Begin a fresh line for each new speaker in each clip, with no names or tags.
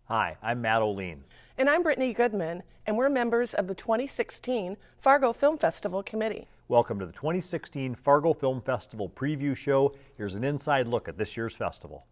Hi, I'm Matt O'Lean.
And I'm Brittany Goodman, and we're members of the 2016 Fargo Film Festival Committee.
Welcome to the 2016 Fargo Film Festival Preview Show. Here's an inside look at this year's festival.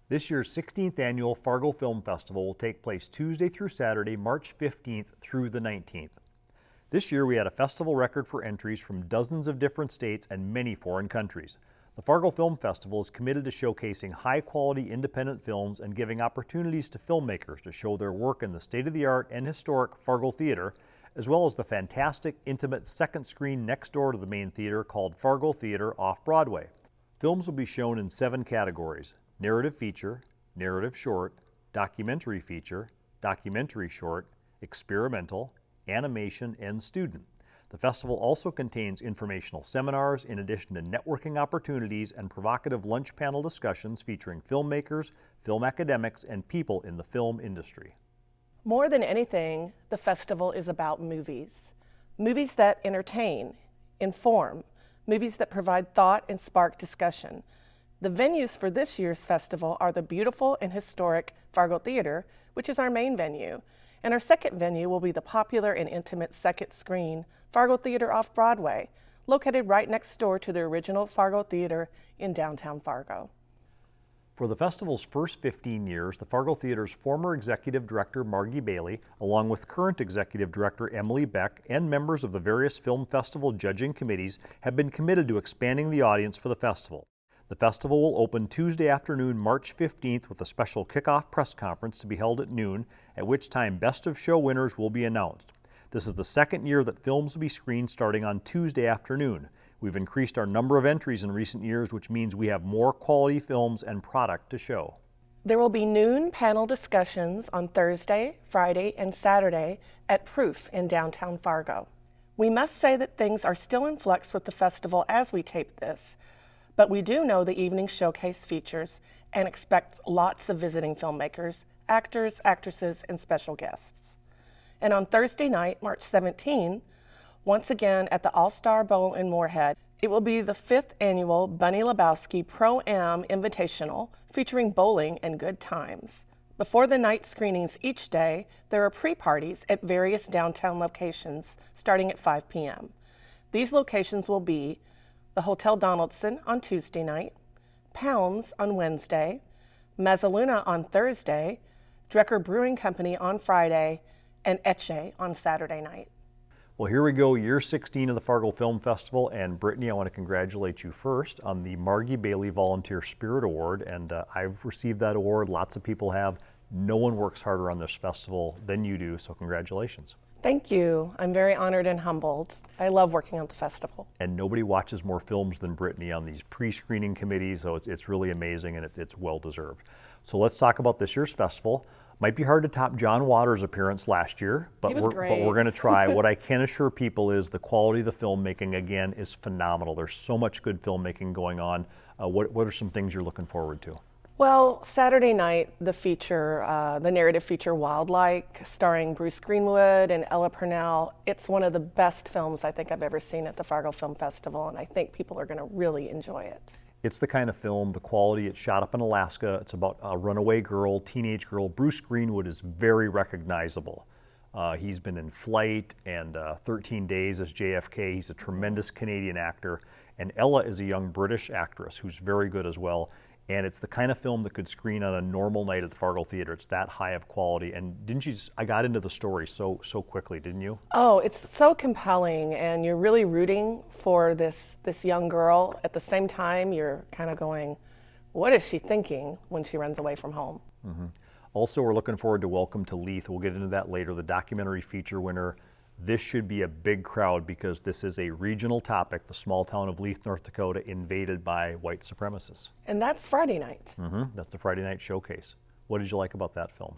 This year's 16th annual Fargo Film Festival will take place Tuesday through Saturday, March 15th through the 19th. This year we had a festival record for entries from dozens of different states and many foreign countries. The Fargo Film Festival is committed to showcasing high-quality independent films and giving opportunities to filmmakers to show their work in the state-of-the-art and historic Fargo Theater, as well as the fantastic, intimate second screen next door to the main theater called Fargo Theater off-Broadway. Films will be shown in 7 categories: narrative feature, narrative short, documentary feature, documentary short, experimental, animation, and student. The festival also contains informational seminars in addition to networking opportunities and provocative lunch panel discussions featuring filmmakers, film academics, and people in the film industry.
More than anything, the festival is about movies. Movies that entertain, inform, movies that provide thought and spark discussion. The venues for this year's festival are the beautiful and historic Fargo Theater, which is our main venue, and our second venue will be the popular and intimate second screen Fargo Theater off-Broadway, located right next door to the original Fargo Theater in downtown Fargo.
For the festival's first 15 years, the Fargo Theater's former executive director Margie Bailey, along with current executive director Emily Beck and members of the various film festival judging committees, have been committed to expanding the audience for the festival. The festival will open Tuesday afternoon, March 15th, with a special kickoff press conference to be held at noon, at which time Best of Show winners will be announced. This is the second year that films will be screened starting on Tuesday afternoon. We've increased our number of entries in recent years, which means we have more quality films and product to show.
There will be noon panel discussions on Thursday, Friday, and Saturday at Proof in downtown Fargo. We must say that things are still in flux with the festival as we tape this, but we do know the evening showcase features and expect lots of visiting filmmakers, actors, actresses, and special guests. And on Thursday night, March 17, once again at the All-Star Bowl in Moorhead, it will be the 5th annual Bunny Lebowski Pro-Am Invitational featuring bowling and good times. Before the night screenings each day, there are pre-parties at various downtown locations starting at 5 p.m. These locations will be the Hotel Donaldson on Tuesday night, Pounds on Wednesday, Mezzaluna on Thursday, Drecker Brewing Company on Friday, and Etche on Saturday night.
Well, here we go, year 16 of the Fargo Film Festival, and Brittany, I want to congratulate you first on the Margie Bailey Volunteer Spirit Award, and I've received that award, lots of people have. No one works harder on this festival than you do, so congratulations.
Thank you. I'm very honored and humbled. I love working on the festival.
And nobody watches more films than Brittany on these pre-screening committees, so it's really amazing and it's well-deserved. So let's talk about this year's festival. Might be hard to top John Waters' appearance last year, but we're going to try. What I can assure people is the quality of the filmmaking, again, is phenomenal. There's so much good filmmaking going on. What are some things you're looking forward to?
Well, Saturday night, the feature, the narrative feature Wildlike, starring Bruce Greenwood and Ella Purnell, it's one of the best films I think I've ever seen at the Fargo Film Festival, and I think people are going to really enjoy it.
It's the kind of film, the quality, it's shot up in Alaska. It's about a runaway girl, teenage girl. Bruce Greenwood is very recognizable. He's been in Flight and 13 Days as JFK. He's a tremendous Canadian actor. And Ella is a young British actress who's very good as well. And it's the kind of film that could screen on a normal night at the Fargo Theater. It's that high of quality. And didn't you just, I got into the story so quickly, didn't you?
Oh, it's so compelling, and you're really rooting for this young girl. At the same time, you're kind of going, what is she thinking when she runs away from home?
Also, we're looking forward to Welcome to Leith. We'll get into that later, the documentary feature winner. This should be a big crowd because this is a regional topic, the small town of Leith, North Dakota, invaded by white supremacists.
And that's Friday night.
That's the Friday night showcase. What did you like about that film?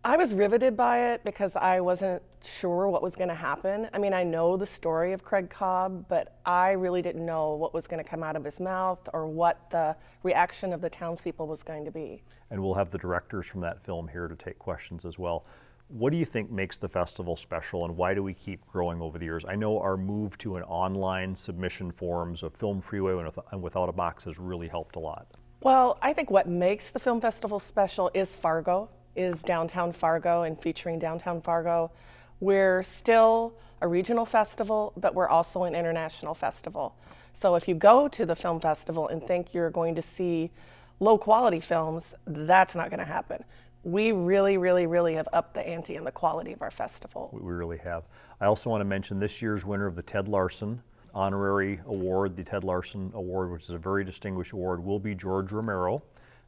I was riveted by it because I wasn't sure what was going to happen. I mean, I know the story of Craig Cobb, but I really didn't know what was going to come out of his mouth or what the reaction of the townspeople was going to be.
And we'll have the directors from that film here to take questions as well. What do you think makes the festival special, and why do we keep growing over the years? I know our move to an online submission forums of Film Freeway and Without a Box has really helped a lot.
Well, I think what makes the film festival special is Fargo, is downtown Fargo and featuring downtown Fargo. We're still a regional festival, but we're also an international festival. So if you go to the film festival and think you're going to see low quality films, that's not going to happen. We really, really, really have upped the ante in the quality of our festival.
We really have. I also want to mention this year's winner of the Ted Larson Honorary Award, the Ted Larson Award, which is a very distinguished award, will be George Romero,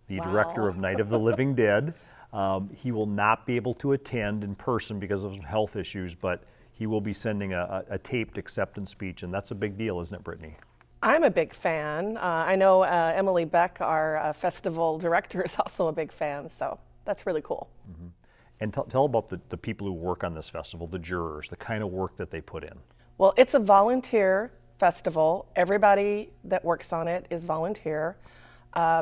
the director of Night of the Living Dead. He will not be able to attend in person because of health issues, but he will be sending a taped acceptance speech, and that's a big deal, isn't it, Brittany?
I'm a big fan. I know Emily Beck, our festival director, is also a big fan, so that's really cool.
And tell about the people who work on this festival, the jurors, the kind of work that they put in.
Well, it's a volunteer festival. Everybody that works on it is volunteer.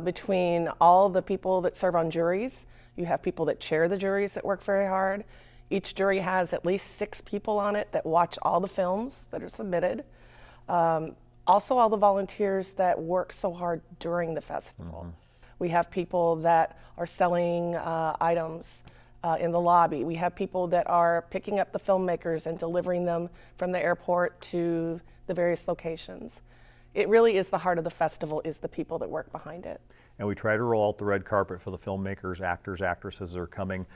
Between all the people that serve on juries, you have people that chair the juries that work very hard. Each jury has at least 6 people on it that watch all the films that are submitted. Also, all the volunteers that work so hard during the festival. We have people that are selling items in the lobby. We have people that are picking up the filmmakers and delivering them from the airport to the various locations. It really is the heart of the festival, is the people that work behind it.
And we try to roll out the red carpet for the filmmakers, actors, actresses that are coming.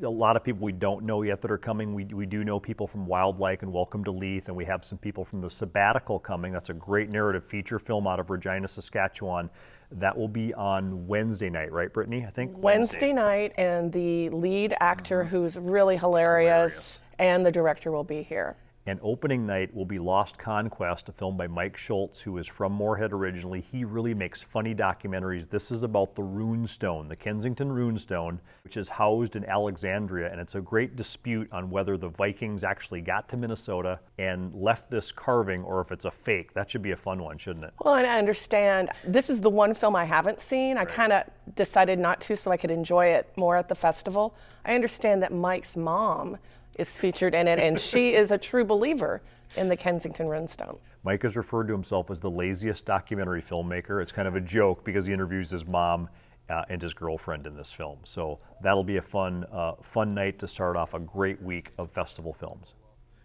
A lot of people we don't know yet that are coming. We do know people from Wildlife and Welcome to Leith, and we have some people from The Sabbatical coming. That's a great narrative feature film out of Regina, Saskatchewan. That will be on Wednesday night, right, Brittany? I think
Wednesday night, and the lead actor, who's really hilarious, and the director will be here.
And opening night will be Lost Conquest, a film by Mike Schultz, who is from Moorhead originally. He really makes funny documentaries. This is about the rune stone, the Kensington rune stone, which is housed in Alexandria. And it's a great dispute on whether the Vikings actually got to Minnesota and left this carving or if it's a fake. That should be a fun one, shouldn't it?
Well, and I understand, this is the one film I haven't seen. I kind of decided not to so I could enjoy it more at the festival. I understand that Mike's mom is featured in it, and she is a true believer in the Kensington Runestone.
Mike has referred to himself as the laziest documentary filmmaker. It's kind of a joke because he interviews his mom and his girlfriend in this film. So that'll be a fun night to start off a great week of festival films.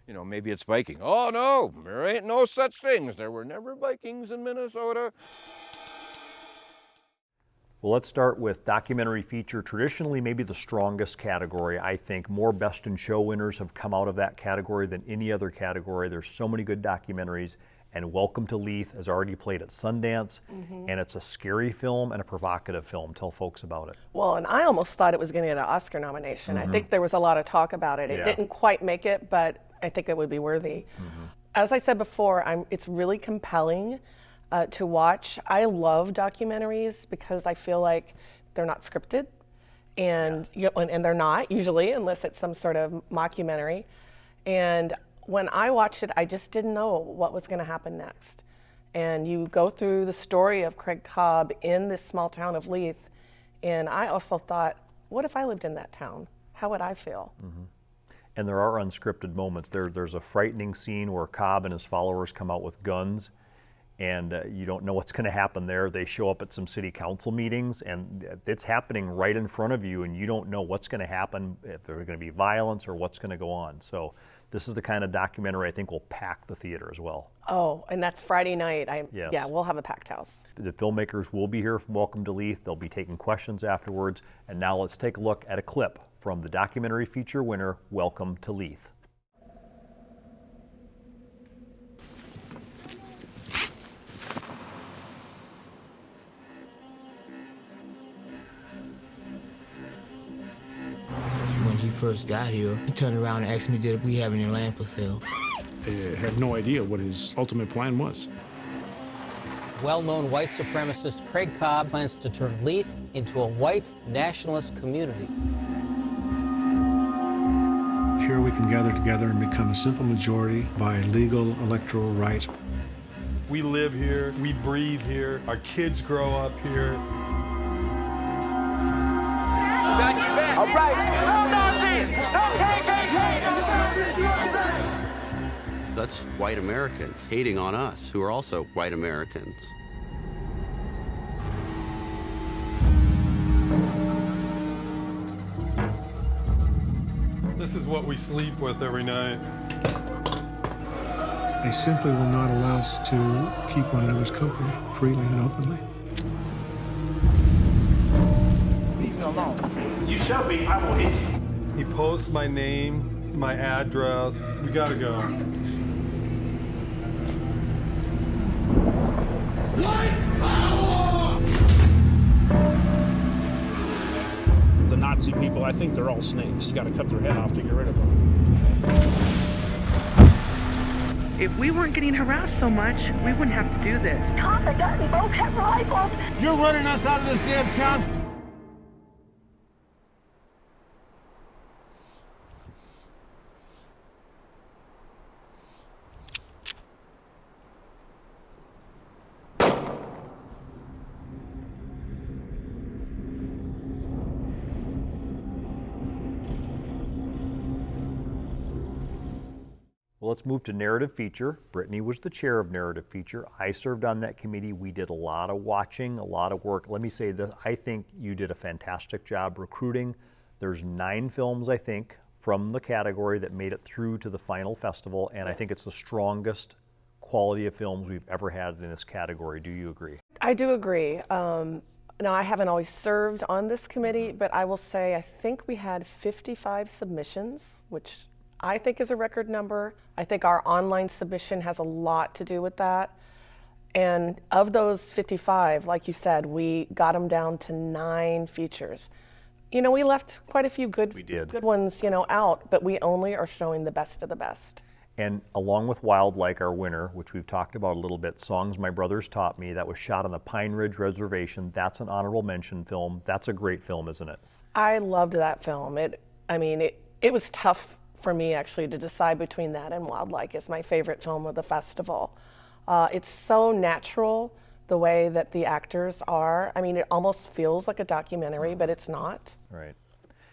You know, maybe it's Viking. Oh no, there ain't no such things. There were never Vikings in Minnesota.
Well, let's start with documentary feature. Traditionally, maybe the strongest category. I think more Best in Show winners have come out of that category than any other category. There's so many good documentaries, and Welcome to Leith has already played at Sundance, and it's a scary film and a provocative film. Tell folks about it.
Well, and I almost thought it was going to get an Oscar nomination. I think there was a lot of talk about it. It
Yeah.
didn't quite make it, but I think it would be worthy. As I said before, it's really compelling to watch. I love documentaries because I feel like they're not scripted, and and they're not usually, unless it's some sort of mockumentary. And when I watched it, I just didn't know what was going to happen next. And you go through the story of Craig Cobb in this small town of Leith, and I also thought, what if I lived in that town? How would I feel?
And there are unscripted moments. There's a frightening scene where Cobb and his followers come out with guns, and you don't know what's going to happen there. They show up at some city council meetings, and it's happening right in front of you, and you don't know what's going to happen, if there's going to be violence or what's going to go on. So This is the kind of documentary I think will pack the theater as well.
Oh, and that's Friday night.
Yes.
Yeah, we'll have a packed house.
The filmmakers will be here from Welcome to Leith. They'll be taking questions afterwards. And now let's take a look at a clip from the documentary feature winner, Welcome to Leith.
When he first got here, he turned around and asked me, did we have any land for sale?
I had no idea what his ultimate plan was.
Well-known white supremacist Craig Cobb plans to turn Leith into a white nationalist community.
Here we can gather together and become a simple majority by legal electoral rights.
We live here, we breathe here, our kids grow up here.
All right. No Nazis! No KKK!
That's white Americans hating on us, who are also white Americans.
This is what we sleep with every night.
They simply will not allow us to keep one another's company freely and openly.
Leave me alone. You shall be, I will hit you.
He posts my name, my address. We gotta go.
The Nazi people, I think they're all snakes. You gotta cut their head off to get rid of them.
If we weren't getting harassed so much, we wouldn't have to do this.
Tom, they got me both have rifles.
You're running us out of this damn town.
Well, let's move to narrative feature. Brittany was the chair of narrative feature. I served on that committee. We did a lot of watching, a lot of work. Let me say that I think you did a fantastic job recruiting. There's 9 films, I think, from the category that made it through to the final festival, and I think it's the strongest quality of films we've ever had in this category. Do you agree?
I do agree. Now, I haven't always served on this committee, but I will say I think we had 55 submissions, which I think is a record number. I think our online submission has a lot to do with that. And of those 55, like you said, we got them down to 9 features. You know, we left quite a few good ones, you know, out, but we only are showing the best of the best.
And along with Wild Like, our winner, which we've talked about a little bit, Songs My Brothers Taught Me, that was shot on the Pine Ridge Reservation. That's an honorable mention film. That's a great film, isn't it?
I loved that film. It was tough for me actually to decide between that and Wild Like as my favorite film of the festival. It's so natural the way that the actors are. I mean, it almost feels like a documentary, but it's not.
Right.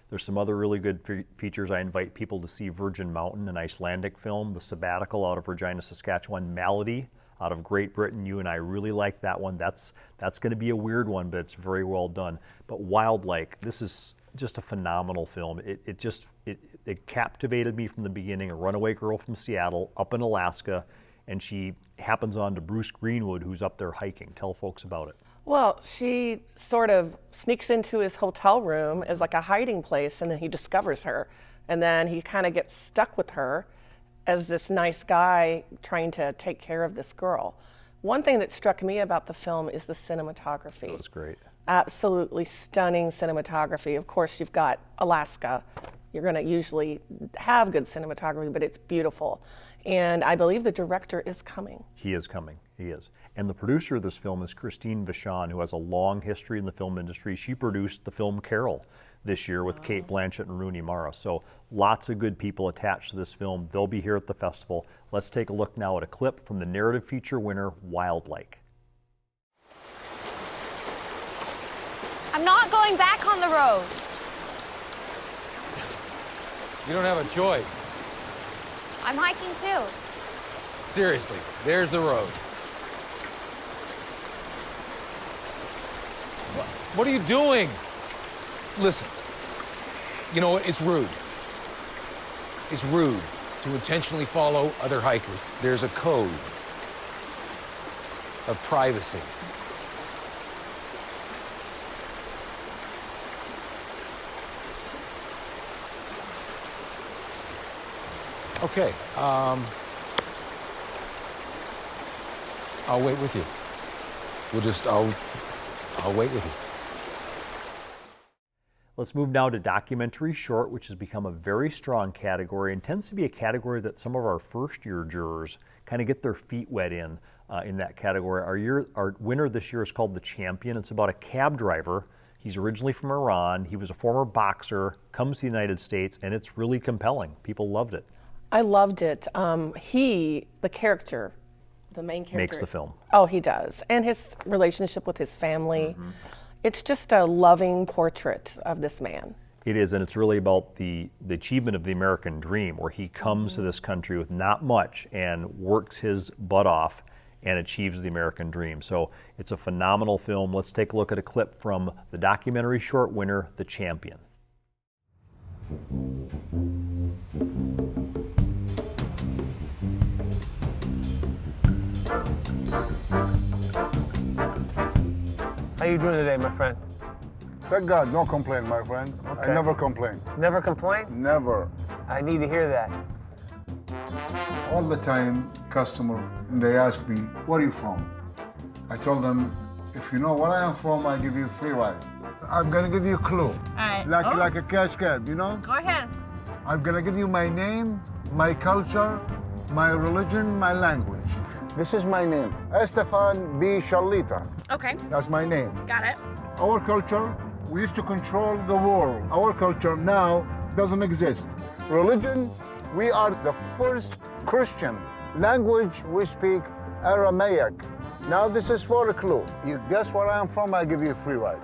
There's some other really good features. I invite people to see Virgin Mountain, an Icelandic film, The Sabbatical out of Regina, Saskatchewan, Malady out of Great Britain. You and I really like that one. That's going to be a weird one, but it's very well done. But Wild Like, this is just a phenomenal film. It captivated me from the beginning. A runaway girl from Seattle up in Alaska, and she happens on to Bruce Greenwood, who's up there hiking. Tell folks about it.
Well, she sort of sneaks into his hotel room as like a hiding place, and then he discovers her. And then he kind of gets stuck with her as this nice guy trying to take care of this girl. One thing that struck me about the film is the cinematography.
That was great.
Absolutely stunning cinematography. Of course, you've got Alaska. You're going to usually have good cinematography, but it's beautiful. And I believe the director is coming.
He is coming. He is. And the producer of this film is Christine Vachon, who has a long history in the film industry. She produced the film Carol this year with Kate Blanchett and Rooney Mara. So lots of good people attached to this film. They'll be here at the festival. Let's take a look now at a clip from the narrative feature winner, Wild Like.
I'm not going back on the road.
You don't have a choice.
I'm hiking too.
Seriously, there's the road. What are you doing? Listen, you know what? It's rude. It's rude to to intentionally follow other hikers. There's a code of privacy. Okay, I'll wait with you. I'll wait with you.
Let's move now to documentary short, which has become a very strong category and tends to be a category that some of our first-year jurors kind of get their feet wet in that category. Our winner this year is called The Champion. It's about a cab driver. He's originally from Iran. He was a former boxer, comes to the United States, and it's really compelling. People loved it.
I loved it. The character, the main character.
Makes the film.
Oh, he does. And his relationship with his family. Mm-hmm. It's just a loving portrait of this man.
It is, and it's really about the achievement of the American dream, where he comes to this country with not much and works his butt off and achieves the American dream. So it's a phenomenal film. Let's take a look at a clip from the documentary short winner, The Champion.
How you doing today, my friend?
Thank God, no complaint, my friend.
Okay.
I never complain.
Never complain?
Never.
I need to hear that.
All the time, customer, they ask me, where are you from? I told them, if you know where I am from, I give you a free ride. I'm gonna give you a clue. Like a cash cab, you know?
Go ahead.
I'm gonna give you my name, my culture, my religion, my language. This is my name, Estefan B. Shalita.
Okay.
That's my name.
Got it.
Our culture, we used to control the world. Our culture now doesn't exist. Religion, we are the first Christian. Language, we speak Aramaic. Now this is for a clue. You guess where I am from, I give you a free ride.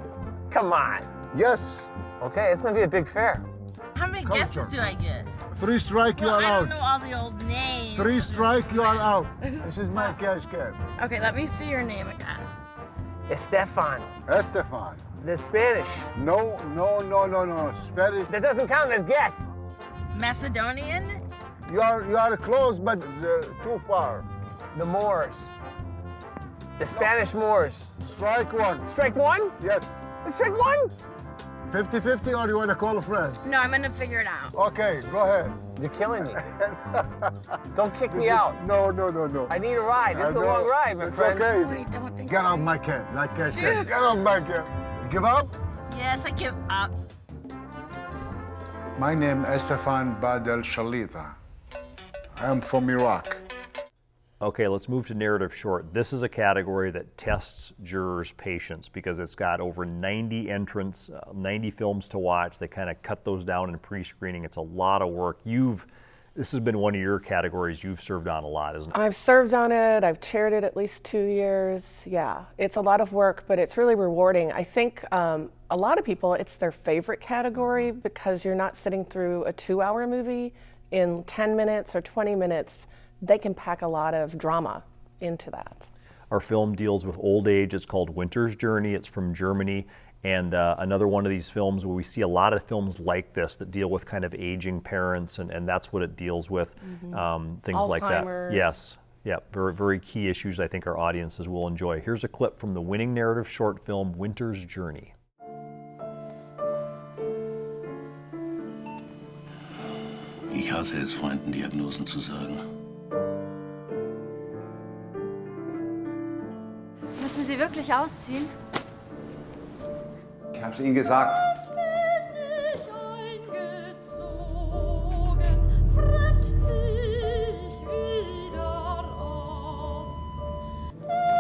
Come on.
Yes.
Okay, it's gonna be a big fair.
How many guesses do I get?
3 strike, you are
I
out.
don't know all the old names.
3 strike, you are out. This is my cash cab.
Okay, let me see your name again.
Estefan.
Estefan.
The Spanish.
No. Spanish.
That doesn't count as guess.
Macedonian?
You are close, but too far.
The Moors. The Spanish Moors.
Strike 1.
Strike 1?
Yes.
Strike 1?
50-50, or you want to call a friend?
No, I'm gonna figure it out.
Okay, go ahead.
You're killing me. Don't kick me out.
No.
I need a ride. This is a long ride, my friend.
It's okay.
Wait, don't think
Get off my cab, like cash cab. Get off my cab. You give up?
Yes, I give up.
My name is Estefan Badel Shalita. I am from Iraq.
Okay, let's move to narrative short. This is a category that tests jurors' patience because it's got over 90 entrants, 90 films to watch. They kind of cut those down in pre-screening. It's a lot of work. This has been one of your categories you've served on a lot, isn't it?
I've served on it. I've chaired it at least 2 years. Yeah, it's a lot of work, but it's really rewarding. I think a lot of people, it's their favorite category because you're not sitting through a 2-hour movie in 10 minutes or 20 minutes. They can pack a lot of drama into that.
Our film deals with old age. It's called Winter's Journey. It's from Germany. And another one of these films where we see a lot of films like this that deal with kind of aging parents, and that's what it deals with, things like that.
Alzheimer's.
Yes. Yeah, very, very key issues I think our audiences will enjoy. Here's a clip from the winning narrative short film, Winter's Journey.
Ich hasse es, Freunden Diagnosen zu sagen.
Müssen Sie wirklich ausziehen?
Ich hab's Ihnen gesagt.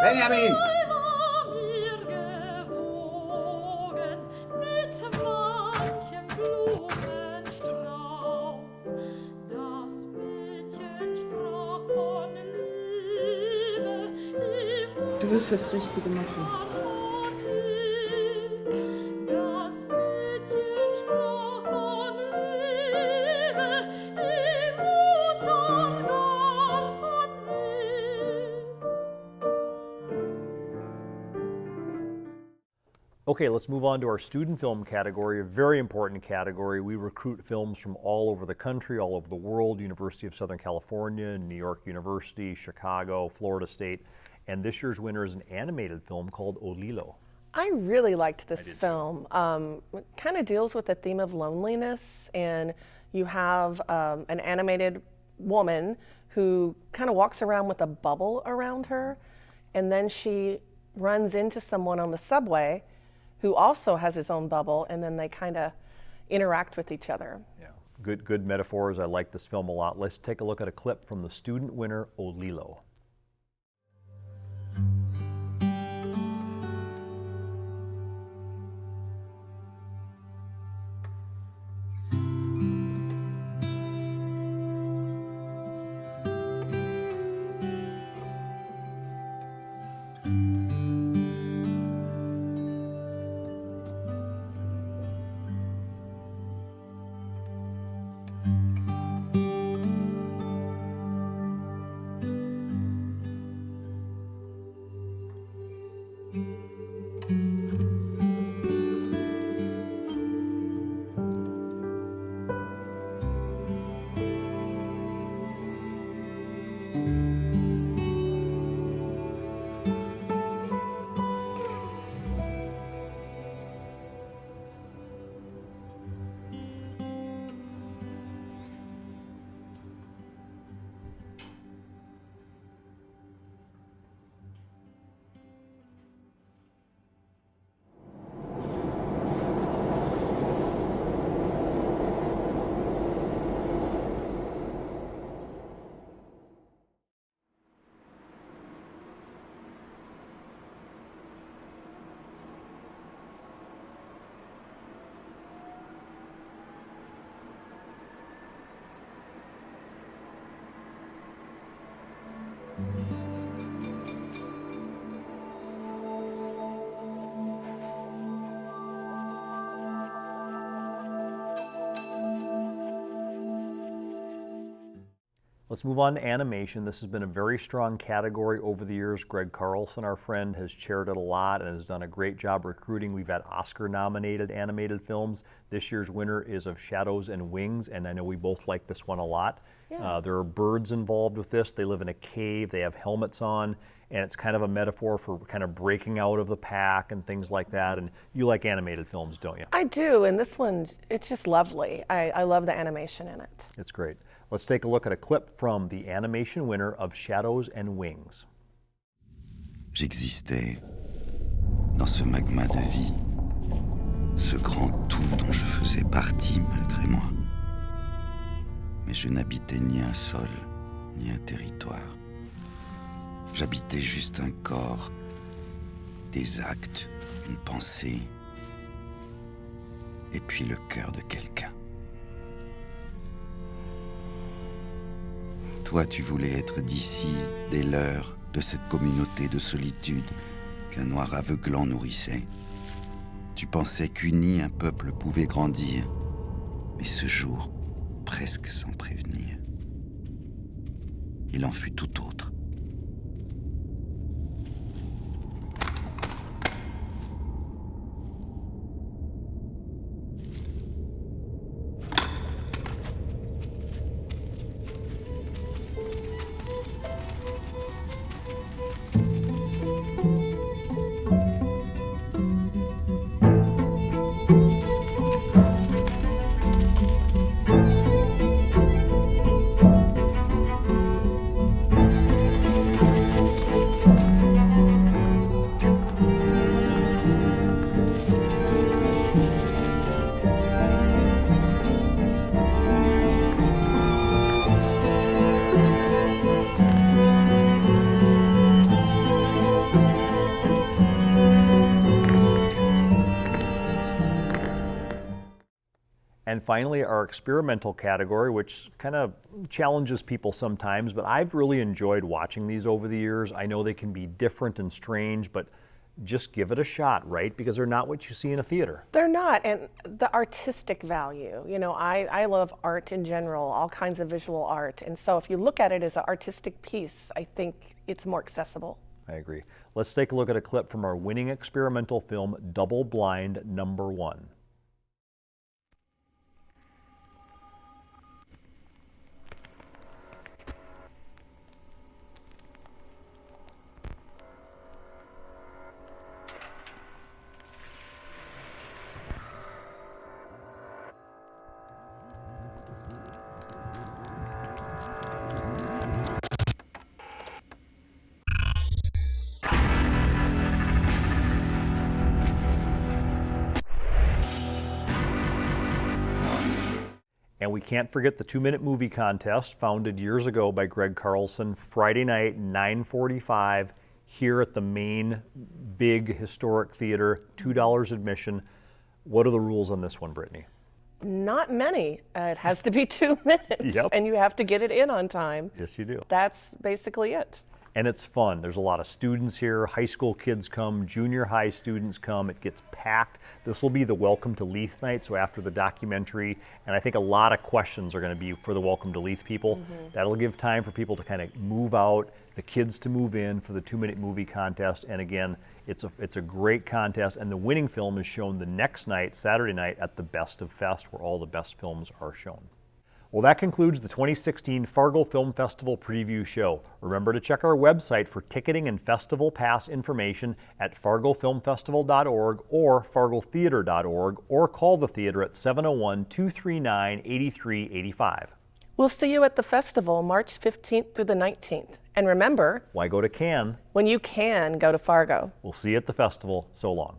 Benjamin!
Du wirst das Richtige machen.
Okay, let's move on to our student film category, a very important category. We recruit films from all over the country, all over the world, University of Southern California, New York University, Chicago, Florida State, and this year's winner is an animated film called Olilo.
I really liked this film. It kind of deals with the theme of loneliness, and you have an animated woman who kind of walks around with a bubble around her, and then she runs into someone on the subway who also has his own bubble, and then they kind of interact with each other.
Yeah, good metaphors. I like this film a lot. Let's take a look at a clip from the student winner, Olilo. Let's move on to animation. This has been a very strong category over the years. Greg Carlson, our friend, has chaired it a lot and has done a great job recruiting. We've had Oscar-nominated animated films. This year's winner is Of Shadows and Wings, and I know we both like this one a lot.
Yeah.
There are birds involved with this. They live in a cave. They have helmets on, and it's kind of a metaphor for kind of breaking out of the pack and things like that. And you like animated films, don't you?
I do, and this one, it's just lovely. I love the animation in it.
It's great. Let's take a look at a clip from the animation winner of Shadows and Wings.
J'existais dans ce magma de vie, ce grand tout dont je faisais partie malgré moi. Mais je n'habitais ni un sol, ni un territoire. J'habitais juste un corps, des actes, une pensée, et puis le cœur de quelqu'un. Toi, tu voulais être d'ici, des leurs, de cette communauté de solitude qu'un noir aveuglant nourrissait. Tu pensais qu'uni un peuple pouvait grandir, mais ce jour, presque sans prévenir, il en fut tout autre.
And finally, our experimental category, which kind of challenges people sometimes, but I've really enjoyed watching these over the years. I know they can be different and strange, but just give it a shot, right? Because they're not what you see in a theater.
They're not, and the artistic value, you know, I love art in general, all kinds of visual art, and so if you look at it as an artistic piece, I think it's more accessible.
I agree. Let's take a look at a clip from our winning experimental film, Double Blind #1. And we can't forget the 2-minute movie contest founded years ago by Greg Carlson, Friday night, 9:45, here at the main big historic theater, $2 admission. What are the rules on this one, Brittany?
Not many. It has to be 2 minutes,
Yep.
and you have to get it in on time.
Yes, you do.
That's basically it.
And it's fun. There's a lot of students here. High school kids come, junior high students come. It gets packed. This will be the Welcome to Leith night, so after the documentary, and I think a lot of questions are going to be for the Welcome to Leith people. That'll give time for people to kind of move out, the kids to move in for the 2-minute movie contest. And again, it's a great contest, and the winning film is shown the next night, Saturday night, at the Best of Fest, where all the best films are shown. Well, that concludes the 2016 Fargo Film Festival Preview Show. Remember to check our website for ticketing and festival pass information at fargofilmfestival.org or fargotheater.org, or call the theater at 701-239-8385.
We'll see you at the festival March 15th through the 19th. And remember,
Why go to Cannes?
when you can, go to Fargo.
We'll see you at the festival. So long.